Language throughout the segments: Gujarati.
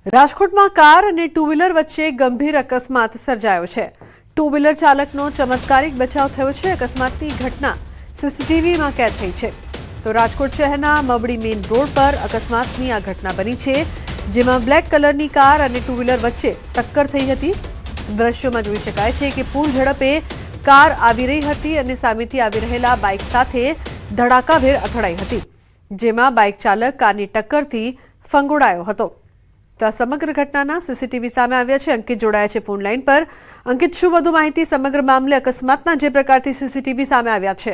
રાજકોટમાં કાર અને ટુ વ્હીલર વચ્ચે ગંભીર અકસ્માત સર્જાયો છે। ટુ વ્હીલર ચાલકનો ચમત્કારિક બચાવ થયો છે। અકસ્માતની ઘટના સીસીટીવીમાં કેદ થઈ છે। તો રાજકોટ શહેરના મવડી મેઇન રોડ પર અકસ્માતની આ ઘટના બની છે, જેમાં બ્લેક કલરની કાર અને ટુ વ્હીલર વચ્ચે ટક્કર થઈ હતી। દ્રશ્યોમાં જોઈ શકાય છે કે પૂર ઝડપે કાર આવી રહી હતી અને સામેથી આવી રહેલા બાઇક સાથે ધડાકાભેર અથડાઈ હતી, જેમાં બાઇક ચાલક કારની ટક્કરથી ફંગોળાયો હતો। તો આ સમગ્ર ઘટનાના સીસીટીવી સામે આવ્યા છે। અંકિત જોડાયા છે ફોન લાઈન પર। અંકિત, શું વધુ માહિતી સમગ્ર મામલે અકસ્માતના જે પ્રકારથી સીસીટીવી સામે આવ્યા છે?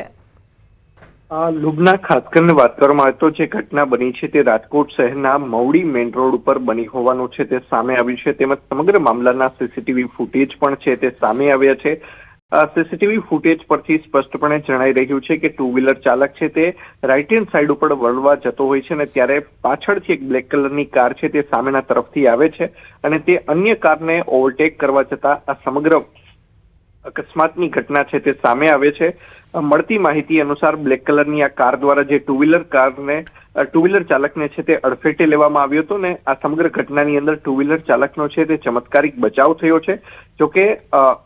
લુબના ખાસ કરીને વાત કરવામાં આવે તો જે ઘટના બની છે તે રાજકોટ શહેરના મવડી મેઇન રોડ ઉપર બની હોવાનું છે તે સામે આવ્યું છે, તેમજ સમગ્ર મામલાના સીસીટીવી ફૂટેજ પણ છે તે સામે આવ્યા છે। સીસીટીવી ફૂટેજ પરથી સ્પષ્ટપણે જણાઈ રહ્યું છે કે ટુ વ્હીલર ચાલક છે તે રાઇટ હેન્ડ સાઈડ ઉપર વળવા જતો હોય છે અને ત્યારે પાછળથી એક બ્લેક કલરની કાર છે તે સામેના તરફથી આવે છે અને તે અન્ય કારને ઓવરટેક કરવા જતા આ સમગ્ર અકસ્માતની ઘટના છે તે સામે આવે છે। મળતી માહિતી અનુસાર બ્લેક કલરની આ કાર દ્વારા જે ટુ વ્હીલર ચાલકને છે તે અડફેટે લેવામાં આવ્યો હતો ને આ સમગ્ર ઘટનાની અંદર ટુ વ્હીલર ચાલકનો છે તે ચમત્કારિક બચાવ થયો છે। જોકે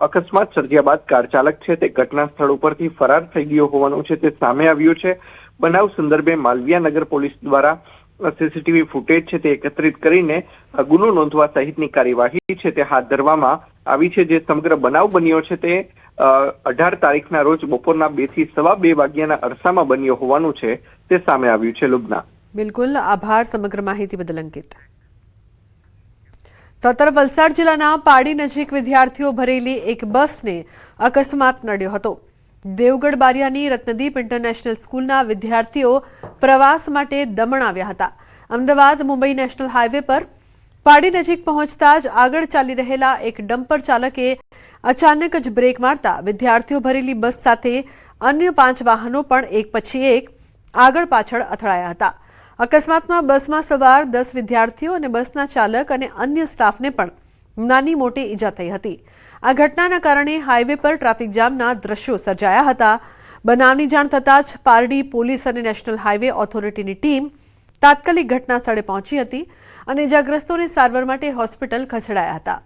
અકસ્માત સર્જ્યા બાદ કાર ચાલક છે તે ઘટના સ્થળ ઉપરથી ફરાર થઈ ગયો હોવાનું છે તે સામે આવ્યું છે। બનાવ સંદર્ભે માલવીયા નગર પોલીસ દ્વારા સીસીટીવી ફૂટેજ છે તે એકત્રિત કરીને ગુનો નોંધવા સહિતની કાર્યવાહી છે તે હાથ ધરવામાં આવી છે। જે સમગ્ર બનાવ બન્યો છે તે 18 તારીખના રોજ બપોરના 2 થી સવા 2 વાગ્યાના અરસામાં બન્યો હોવાનું છે તે સામે આવ્યું છે। લુબના, બિલકુલ આભાર સમગ્ર માહિતી બદલ અંકિત। તો તરફ વલસાડ જિલ્લાના પાડી નજીક વિદ્યાર્થીઓ ભરેલી એક બસને અકસ્માત નડ્યો હતો। દેવગઢ બારિયાની રત્નદીપ ઇન્ટરનેશનલ સ્કૂલના વિદ્યાર્થીઓ પ્રવાસ માટે દમણ આવ્યા હતા। અમદાવાદ મુંબઈ નેશનલ હાઈવે પર પાડી નજીક પહોંચતા જ આગળ ચાલી રહેલા એક ડમ્પર ચાલકે અચાનક જ બ્રેક મારતા વિદ્યાર્થીઓ ભરેલી બસ સાથે અન્ય 5 વાહનો પણ એક પછી એક આગળ પાછળ અથડાયા હતા। અકસ્માતમાં બસમાં સવાર 10 વિદ્યાર્થીઓ અને બસના ચાલક અને અન્ય સ્ટાફને પણ નાની મોટી ઈજા થઈ હતી। આ ઘટનાના કારણે હાઈવે પર ટ્રાફિક જામના દ્રશ્યો સર્જાયા હતા। બનાવની જાણ થતાં જ પારડી પોલીસ અને નેશનલ હાઈવે ઓથોરિટીની ટીમ તાત્કાલિક ઘટના સ્થળે પહોંચી હતી અને ઇજાગ્રસ્તોને સારવાર માટે હોસ્પિટલ ખસેડાયા હતા।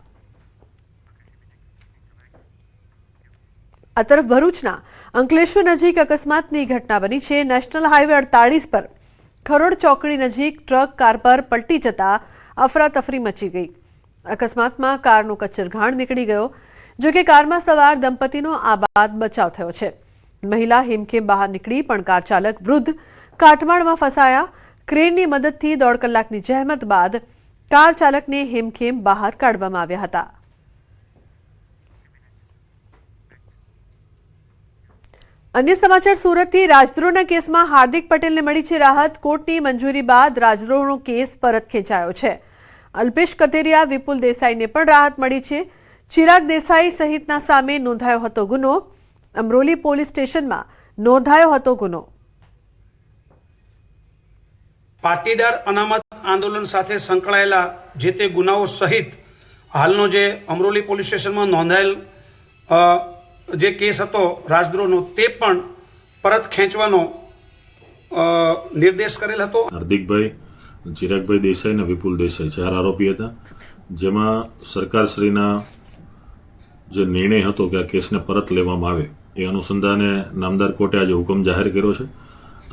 આ તરફ ભરૂચના અંકલેશ્વર નજીક અકસ્માતની ઘટના બની છે। નેશનલ હાઈવે 48 પર ખરોડ ચોકડી નજીક ટ્રક કાર પર પલટી જતા અફરાતફરી મચી ગઈ। અકસ્માતમાં કારનો કચરઘાણ નીકળી ગયો, જો કે કારમાં સવાર દંપતીનો આ બાદ બચાવ થયો છે। મહિલા હેમખેમ બહાર નીકળી પણ કાર ચાલક વૃદ્ધ કાટમાળમાં ફસાયા। ક્રેનની મદદથી 1.5 કલાકની જહેમત બાદ કાર ચાલકને હેમખેમ બહાર કાઢવામાં આવ્યા હતા। અન્ય સમાચાર સુરતથી રાજદ્રોહના કેસમાં હાર્દિક પટેલને મળી છે રાહત। કોર્ટની મંજૂરી બાદ રાજદ્રોહનો કેસ પરત ખેંચાયો છે। અલ્પેશ કતેરિયા, વિપુલ દેસાઈને પણ રાહત મળી છે। ચિરાગ દેસાઈ સહિતના સામે નોંધાયો હતો ગુનો। અમરોલી પોલીસ સ્ટેશનમાં નોંધાયો હતો ગુનો। પાટીદાર અનામત આંદોલન સાથે સંકળાયેલા જે તે ગુનાઓ સહિત હાલનો જે અમરોલી પોલીસ સ્ટેશનમાં નોંધાયેલ જે કેસ હતો રાજદ્રોહનો તે પણ પરત ખેંચવાનો નિર્દેશ કરેલ હતો। હાર્દિકભાઈ, ચિરાગભાઈ દેસાઈ અને વિપુલ દેસાઈ 4 આરોપી હતા, જેમાં સરકારશ્રીના જે નિર્ણય હતો કે આ કેસને પરત લેવામાં આવે એ અનુસંધાને નામદાર કોર્ટે આજે હુકમ જાહેર કર્યો છે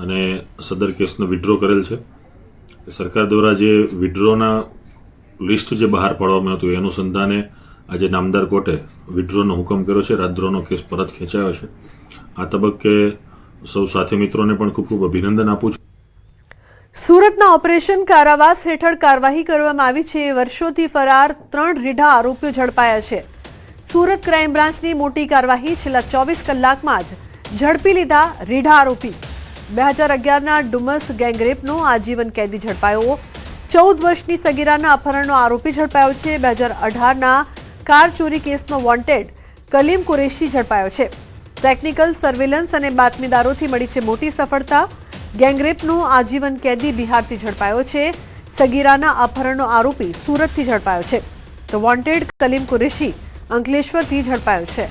અને સદર કેસનો વિડ્રો કરેલ છે। સરકાર દ્વારા જે વિડ્રોના લિસ્ટ જે બહાર પાડવામાં હતું એ અનુસંધાને આજે નામદાર કોર્ટે વિડ્રોનો હુકમ કર્યો છે। રાજદ્રોહનો કેસ પરત ખેંચાયો છે। આ તબક્કે સૌ સાથી મિત્રોને પણ ખૂબ ખૂબ અભિનંદન આપું છું। સુરતના ઓપરેશન કારાવાસ હેઠળ કાર્યવાહી કરવામાં આવી છે। વર્ષોથી ફરાર 3 રીઢા આરોપીઓ ઝડપાયા છે। સુરત ક્રાઇમ બ્રાન્ચની મોટી કાર્યવાહી છેલ્લા 24 કલાકમાં જ ઝડપી લીધા રીઢા આરોપી। 2011ના ડુમસ ગેંગરેપનો આજીવન કેદી ઝડપાયો। 14 વર્ષની સગીરાના અપહરણનો આરોપી ઝડપાયો છે। 2018ના કાર ચોરી કેસનો વોન્ટેડ કલીમ કુરેશી ઝડપાયો છે। ટેકનિકલ સર્વેલન્સ અને બાતમીદારોથી મળી છે મોટી સફળતા। ગેંગરેપનો આજીવન કેદી બિહારથી ઝડપાયો છે। સગીરાના અપહરણનો આરોપી સુરતથી ઝડપાયો છે, તો વોન્ટેડ કલીમ કુરેશી અંકલેશ્વરથી ઝડપાયો છે।